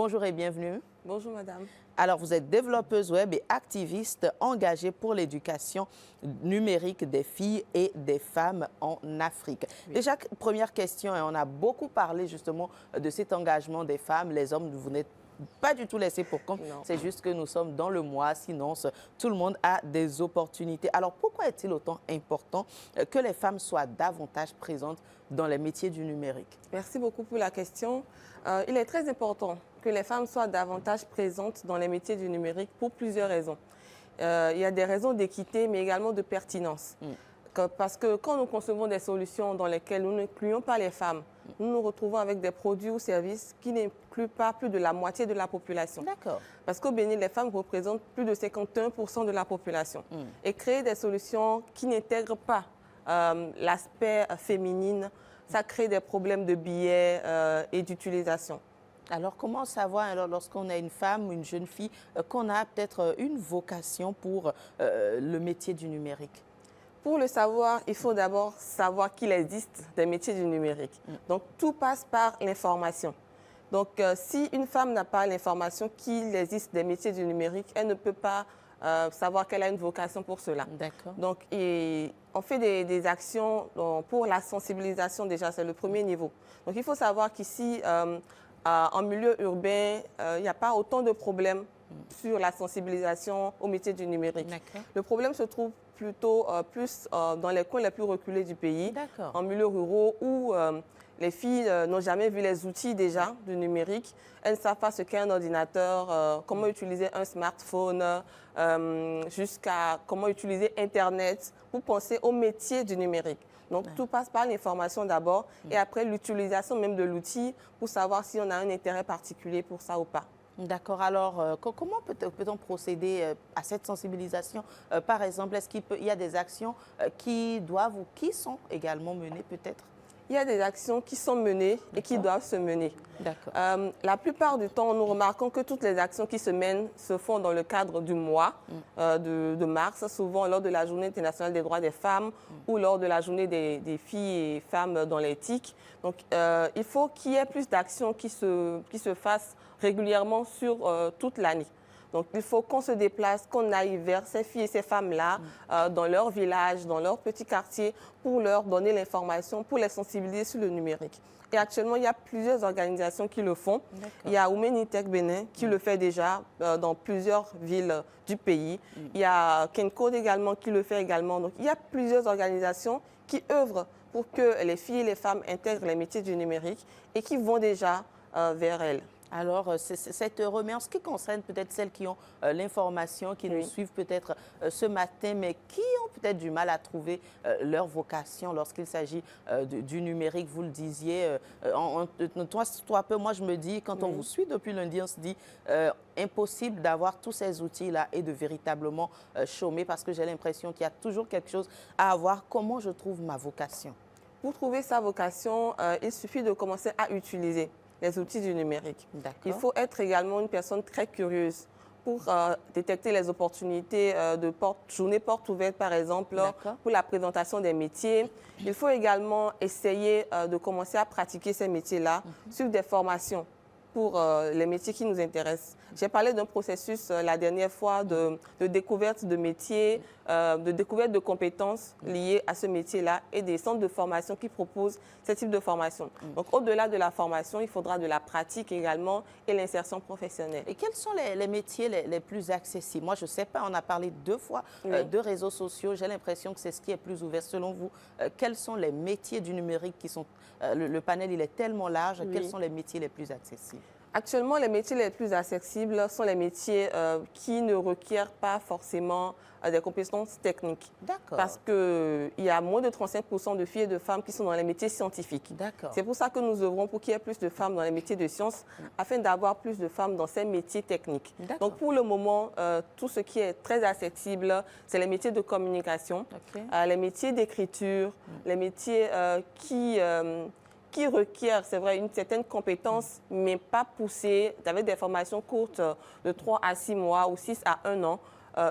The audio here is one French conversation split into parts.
Bonjour et bienvenue. Bonjour madame. Alors, vous êtes développeuse web et activiste engagée pour l'éducation numérique des filles et des femmes en Afrique. Oui. Déjà, première question, et on a beaucoup parlé justement de cet engagement des femmes. Les hommes, vous n'êtes pas du tout laissés pour compte. C'est juste que nous sommes dans le mois, sinon tout le monde a des opportunités. Alors, pourquoi est-il autant important que les femmes soient davantage présentes dans les métiers du numérique? Merci beaucoup pour la question. Il est très important que les femmes soient davantage présentes dans les métiers du numérique pour plusieurs raisons. Il y a des raisons d'équité, mais également de pertinence. Parce que quand nous concevons des solutions dans lesquelles nous n'incluons pas les femmes, nous nous retrouvons avec des produits ou services qui n'incluent pas plus de la moitié de la population. D'accord. Parce qu'au Bénin, les femmes représentent plus de 51% de la population. Et créer des solutions qui n'intègrent pas l'aspect féminin, ça crée des problèmes de billets et d'utilisation. Alors, comment savoir, lorsqu'on a une femme ou une jeune fille, qu'on a peut-être une vocation pour le métier du numérique? Pour le savoir, il faut d'abord savoir qu'il existe des métiers du numérique. Donc, tout passe par l'information. Donc, si une femme n'a pas l'information qu'il existe des métiers du numérique, elle ne peut pas savoir qu'elle a une vocation pour cela. D'accord. Donc, on fait des actions pour la sensibilisation déjà, c'est le premier niveau. Donc, il faut savoir qu'ici, en milieu urbain, il n'y a pas autant de problèmes sur la sensibilisation au métier du numérique. Le problème se trouve plutôt plus dans les coins les plus reculés du pays, en milieu ruraux où les filles n'ont jamais vu les outils déjà du numérique. Elles ne savent pas ce qu'est un ordinateur, comment utiliser un smartphone, jusqu'à comment utiliser Internet pour penser au métier du numérique. Donc, tout passe par l'information d'abord et après l'utilisation même de l'outil pour savoir si on a un intérêt particulier pour ça ou pas. D'accord. Alors, comment peut-on procéder à cette sensibilisation? Par exemple, est-ce qu'il y a des actions qui doivent ou qui sont également menées peut-être? Il y a des actions qui sont menées et qui doivent se mener. La plupart du temps, nous remarquons que toutes les actions qui se mènent se font dans le cadre du mois de mars, souvent lors de la Journée internationale des droits des femmes ou lors de la Journée des filles et femmes dans l'éthique. Donc, il faut qu'il y ait plus d'actions qui se fassent régulièrement sur toute l'année. Donc, il faut qu'on se déplace, qu'on aille vers ces filles et ces femmes-là, dans leur village, dans leur petit quartier, pour leur donner l'information, pour les sensibiliser sur le numérique. Et actuellement, il y a plusieurs organisations qui le font. Il y a Women in Tech Bénin qui le fait déjà dans plusieurs villes du pays. Il y a Kencode également qui le fait également. Donc, il y a plusieurs organisations qui œuvrent pour que les filles et les femmes intègrent les métiers du numérique et qui vont déjà vers elles. Alors, c'est heureux. Mais en ce qui concerne peut-être celles qui ont l'information, qui nous suivent peut-être ce matin, mais qui ont peut-être du mal à trouver leur vocation lorsqu'il s'agit du numérique, vous le disiez. Toi, peu, moi, je me dis, quand on vous suit depuis lundi, on se dit impossible d'avoir tous ces outils-là et de véritablement chômer parce que j'ai l'impression qu'il y a toujours quelque chose à avoir. Comment je trouve ma vocation? Pour trouver sa vocation, il suffit de commencer à utiliser les outils du numérique. Il faut être également une personne très curieuse pour détecter les opportunités de journée porte ouverte, par exemple, pour la présentation des métiers. Il faut également essayer de commencer à pratiquer ces métiers-là sur des formations pour les métiers qui nous intéressent. J'ai parlé d'un processus la dernière fois de découverte de métiers, de découverte de compétences liées à ce métier-là et des centres de formation qui proposent ce type de formation. Donc, au-delà de la formation, il faudra de la pratique également et l'insertion professionnelle. Et quels sont les métiers les plus accessibles? Moi, je ne sais pas, on a parlé deux fois de réseaux sociaux. J'ai l'impression que c'est ce qui est plus ouvert. Selon vous, quels sont les métiers du numérique qui sont... le panel, il est tellement large. Quels sont les métiers les plus accessibles? Actuellement, les métiers les plus accessibles sont les métiers qui ne requièrent pas forcément des compétences techniques. Parce qu'il y a moins de 35% de filles et de femmes qui sont dans les métiers scientifiques. C'est pour ça que nous œuvrons pour qu'il y ait plus de femmes dans les métiers de sciences, afin d'avoir plus de femmes dans ces métiers techniques. Donc pour le moment, tout ce qui est très accessible, c'est les métiers de communication, les métiers d'écriture, les métiers qui requiert, c'est vrai, une certaine compétence, mais pas poussée, avec des formations courtes de 3 à 6 mois ou 6 à 1 an,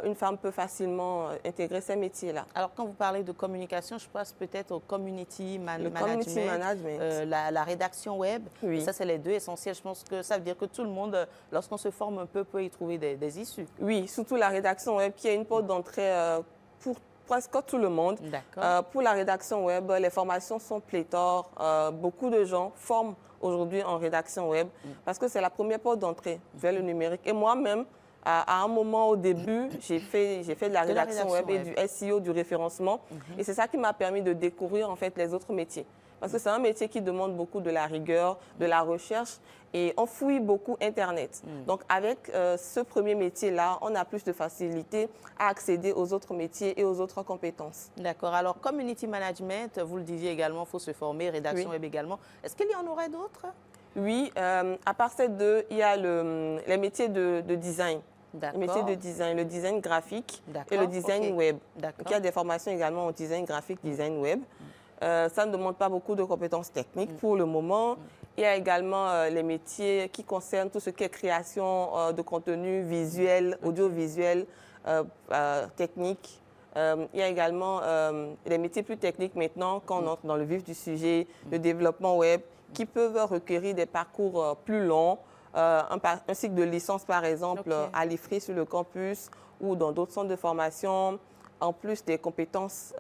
une femme peut facilement intégrer ces métiers-là. Alors, quand vous parlez de communication, je passe peut-être au community management, community management. La rédaction web. Oui. Ça, c'est les deux essentiels. Je pense que ça veut dire que tout le monde, lorsqu'on se forme un peu, peut y trouver des issues. Oui, surtout la rédaction web, qui est une porte d'entrée pour presque tout le monde. Pour la rédaction web, les formations sont pléthores. Beaucoup de gens forment aujourd'hui en rédaction web parce que c'est la première porte d'entrée vers le numérique. Et moi-même, à un moment au début, j'ai fait de la rédaction web et du SEO, du référencement. Et c'est ça qui m'a permis de découvrir en fait les autres métiers. Parce que c'est un métier qui demande beaucoup de la rigueur, de la recherche et on fouille beaucoup Internet. Donc avec ce premier métier-là, on a plus de facilité à accéder aux autres métiers et aux autres compétences. D'accord. Alors, community management, vous le disiez également, il faut se former, rédaction web également. Est-ce qu'il y en aurait d'autres? Oui, à part ces deux, il y a les métiers de design. Le métier de design, le design graphique et le design web. Donc, il y a des formations également au design graphique, design web. Ça ne demande pas beaucoup de compétences techniques pour le moment. Il y a également les métiers qui concernent tout ce qui est création de contenu visuel, audiovisuel, technique. Il y a également les métiers plus techniques maintenant, quand on entre dans le vif du sujet, le développement web, qui peuvent requérir des parcours plus longs, un cycle de licence par exemple à l'IFRI sur le campus ou dans d'autres centres de formation, en plus des compétences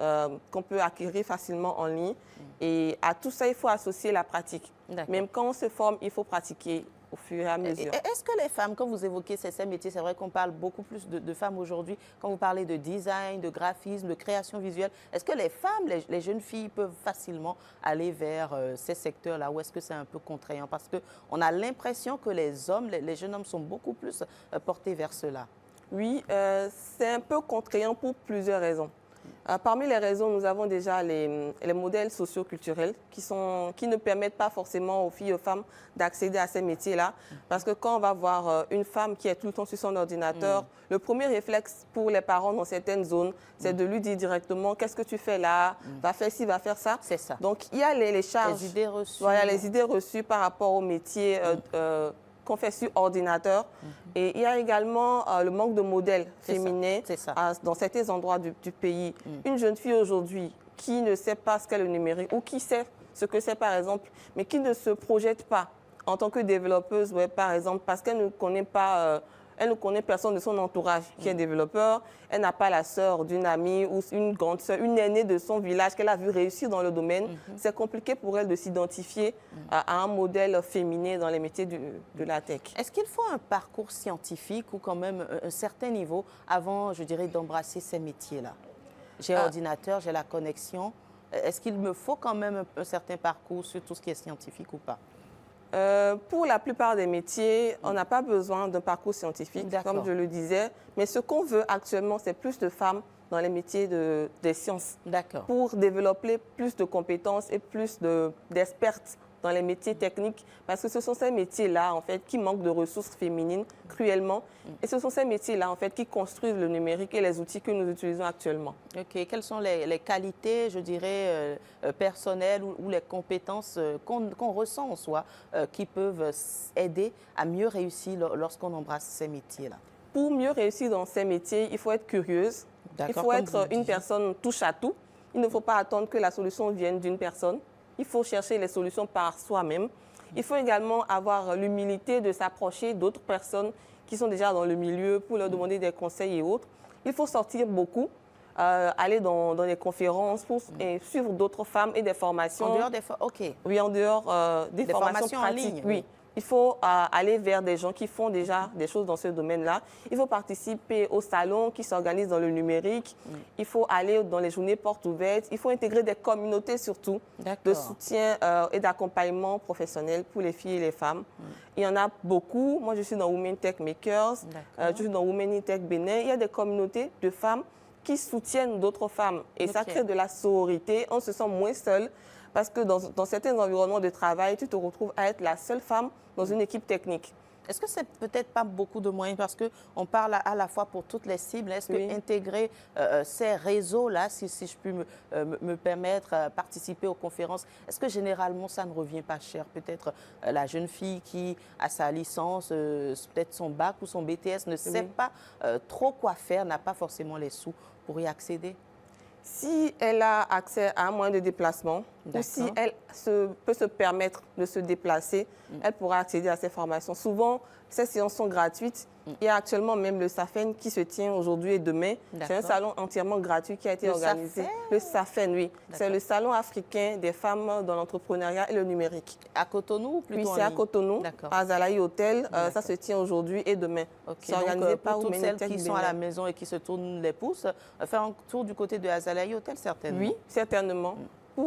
qu'on peut acquérir facilement en ligne. Et à tout ça, il faut associer la pratique. Même quand on se forme, il faut pratiquer au fur et à mesure. Est-ce que les femmes, quand vous évoquez ces métiers, c'est vrai qu'on parle beaucoup plus de femmes aujourd'hui, quand vous parlez de design, de graphisme, de création visuelle, est-ce que les femmes, les jeunes filles peuvent facilement aller vers ces secteurs-là ou est-ce que c'est un peu contraignant? Parce qu'on a l'impression que les hommes, les jeunes hommes sont beaucoup plus portés vers cela. Oui, c'est un peu contraignant pour plusieurs raisons. Parmi les raisons, nous avons déjà les modèles socio-culturels qui ne permettent pas forcément aux filles et aux femmes d'accéder à ces métiers-là. Parce que quand on va voir une femme qui est tout le temps sur son ordinateur, le premier réflexe pour les parents dans certaines zones, c'est de lui dire directement « qu'est-ce que tu fais là? Va faire ci, va faire ça ». C'est ça. Donc, il y a les charges. Les idées reçues. Voilà, les idées reçues par rapport au métier qu'on fait sur ordinateur. Et il y a également le manque de modèles féminins dans certains endroits du pays. Une jeune fille aujourd'hui qui ne sait pas ce qu'est le numérique ou qui sait ce que c'est par exemple, mais qui ne se projette pas en tant que développeuse web par exemple parce qu'elle ne connaît pas... elle ne connaît personne de son entourage qui est développeur. Elle n'a pas la sœur d'une amie ou une grande sœur, une aînée de son village qu'elle a vu réussir dans le domaine. C'est compliqué pour elle de s'identifier à un modèle féminin dans les métiers de la tech. Est-ce qu'il faut un parcours scientifique ou quand même un certain niveau avant, je dirais, d'embrasser ces métiers-là? J'ai ordinateur, j'ai la connexion. Est-ce qu'il me faut quand même un certain parcours sur tout ce qui est scientifique ou pas? Pour la plupart des métiers, on n'a pas besoin d'un parcours scientifique, comme je le disais. Mais ce qu'on veut actuellement, c'est plus de femmes dans les métiers des sciences. Pour développer plus de compétences et plus d'expertes dans les métiers techniques. Parce que ce sont ces métiers-là, en fait, qui manquent de ressources féminines cruellement. Et ce sont ces métiers-là, en fait, qui construisent le numérique et les outils que nous utilisons actuellement. OK. Quelles sont les qualités, je dirais, personnelles ou les compétences qu'on ressent en soi qui peuvent aider à mieux réussir lorsqu'on embrasse ces métiers-là? Pour mieux réussir dans ces métiers, il faut être curieuse. Il faut être une personne touche à tout. Il ne faut pas attendre que la solution vienne d'une personne. Il faut chercher les solutions par soi-même. Il faut également avoir l'humilité de s'approcher d'autres personnes qui sont déjà dans le milieu pour leur demander des conseils et autres. Il faut sortir beaucoup, aller dans des conférences pour suivre d'autres femmes et des formations. En dehors des Oui, en dehors des formations pratiques. En ligne. Oui. Il faut aller vers des gens qui font déjà des choses dans ce domaine-là. Il faut participer aux salons qui s'organisent dans le numérique. Il faut aller dans les journées portes ouvertes. Il faut intégrer des communautés surtout de soutien et d'accompagnement professionnel pour les filles et les femmes. Il y en a beaucoup. Moi, je suis dans Women Tech Makers. Je suis dans Women in Tech Bénin. Il y a des communautés de femmes qui soutiennent d'autres femmes. Et ça crée de la sororité. On se sent moins seul. Parce que dans certains environnements de travail, tu te retrouves à être la seule femme dans une équipe technique. Est-ce que c'est peut-être pas beaucoup de moyens parce qu'on parle à la fois pour toutes les cibles? Est-ce que intégrer ces réseaux-là, si je puis me permettre, participer aux conférences, est-ce que généralement ça ne revient pas cher? Peut-être la jeune fille qui a sa licence, peut-être son bac ou son BTS, ne sait pas trop quoi faire, n'a pas forcément les sous pour y accéder? Si elle a accès à un moyen de déplacement, ou si elle peut se permettre de se déplacer, elle pourra accéder à ces formations. Souvent, ces séances sont gratuites. Il y a actuellement même le SAFEN qui se tient aujourd'hui et demain. C'est un salon entièrement gratuit qui a été organisé. Le SAFEN, oui. C'est le salon africain des femmes dans l'entrepreneuriat et le numérique. À Cotonou ou plutôt en ligne? Oui, c'est à Cotonou, à Azalaï Hotel. Ça se tient aujourd'hui et demain. C'est organisé par toutes celles qui sont à la maison et qui se tournent les pouces, faire un tour du côté de Azalaï Hotel, certainement. Oui, certainement.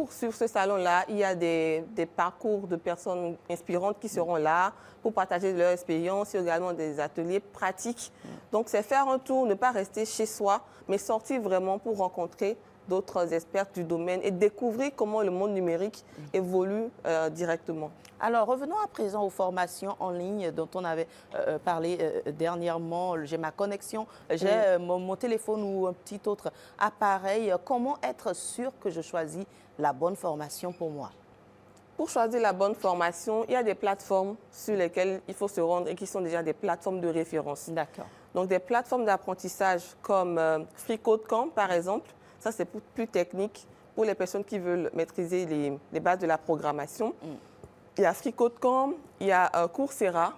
Sur ce salon-là, il y a des parcours de personnes inspirantes qui seront là pour partager leur expérience et également des ateliers pratiques. Donc, c'est faire un tour, ne pas rester chez soi, mais sortir vraiment pour rencontrer d'autres experts du domaine et découvrir comment le monde numérique évolue directement. Alors, revenons à présent aux formations en ligne dont on avait parlé dernièrement. J'ai ma connexion, j'ai mon téléphone ou un petit autre appareil. Comment être sûr que je choisis la bonne formation pour moi? Pour choisir la bonne formation, il y a des plateformes sur lesquelles il faut se rendre et qui sont déjà des plateformes de référence. D'accord. Donc, des plateformes d'apprentissage comme FreeCodeCamp, par exemple. Ça, c'est plus technique pour les personnes qui veulent maîtriser les bases de la programmation. Il y a FreeCodeCamp, il y a Coursera,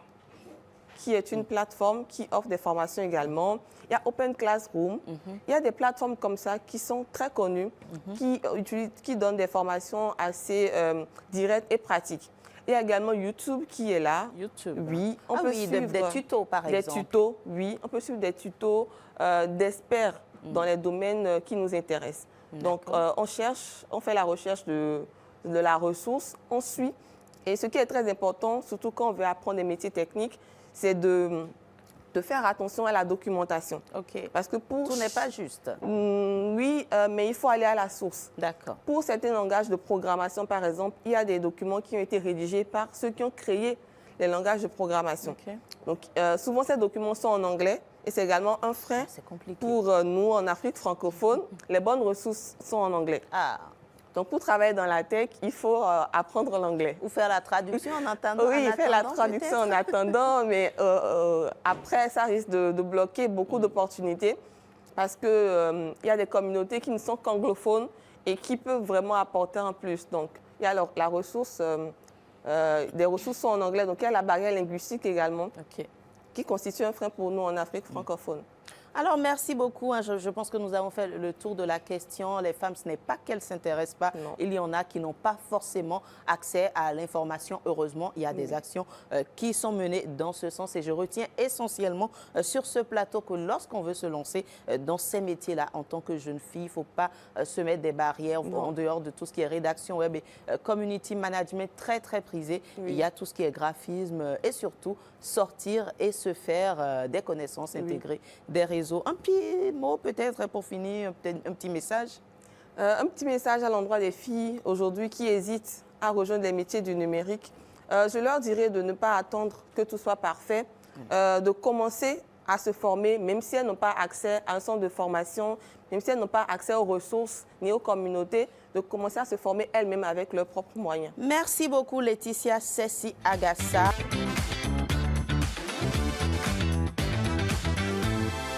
qui est une plateforme qui offre des formations également. Il y a Open Classroom. Il y a des plateformes comme ça qui sont très connues, qui donnent des formations assez directes et pratiques. Il y a également YouTube qui est là. YouTube. Oui, on peut suivre des tutos, par exemple. Des tutos, oui. On peut suivre des tutos d'experts dans les domaines qui nous intéressent. Donc, on fait la recherche de la ressource, on suit. Et ce qui est très important, surtout quand on veut apprendre des métiers techniques, c'est de faire attention à la documentation. OK. Parce que tout n'est pas juste. Oui, mais il faut aller à la source. D'accord. Pour certains langages de programmation, par exemple, il y a des documents qui ont été rédigés par ceux qui ont créé les langages de programmation. Donc, souvent, ces documents sont en anglais. Et c'est également un frein pour nous en Afrique francophone. Les bonnes ressources sont en anglais. Donc, pour travailler dans la tech, il faut apprendre l'anglais. Ou faire la traduction en attendant. Oui, faire la traduction en attendant, mais après, ça risque de bloquer beaucoup d'opportunités parce qu'il y a des communautés qui ne sont qu'anglophones et qui peuvent vraiment apporter un plus. Donc, il y a la ressource, des ressources sont en anglais, donc il y a la barrière linguistique également. Qui constitue un frein pour nous en Afrique francophone. Alors, merci beaucoup. Je pense que nous avons fait le tour de la question. Les femmes, ce n'est pas qu'elles ne s'intéressent pas. Non. Il y en a qui n'ont pas forcément accès à l'information. Heureusement, il y a des actions qui sont menées dans ce sens. Et je retiens essentiellement sur ce plateau que lorsqu'on veut se lancer dans ces métiers-là, en tant que jeune fille, il ne faut pas se mettre des barrières en dehors de tout ce qui est rédaction web et community management très, très prisé. Il y a tout ce qui est graphisme et surtout sortir et se faire des connaissances intégrées, des réseaux. Un petit mot peut-être pour finir, un petit message? Un petit message à l'endroit des filles aujourd'hui qui hésitent à rejoindre les métiers du numérique. Je leur dirais de ne pas attendre que tout soit parfait, de commencer à se former, même si elles n'ont pas accès à un centre de formation, même si elles n'ont pas accès aux ressources ni aux communautés, de commencer à se former elles-mêmes avec leurs propres moyens. Merci beaucoup Laetitia Sessi Agassa.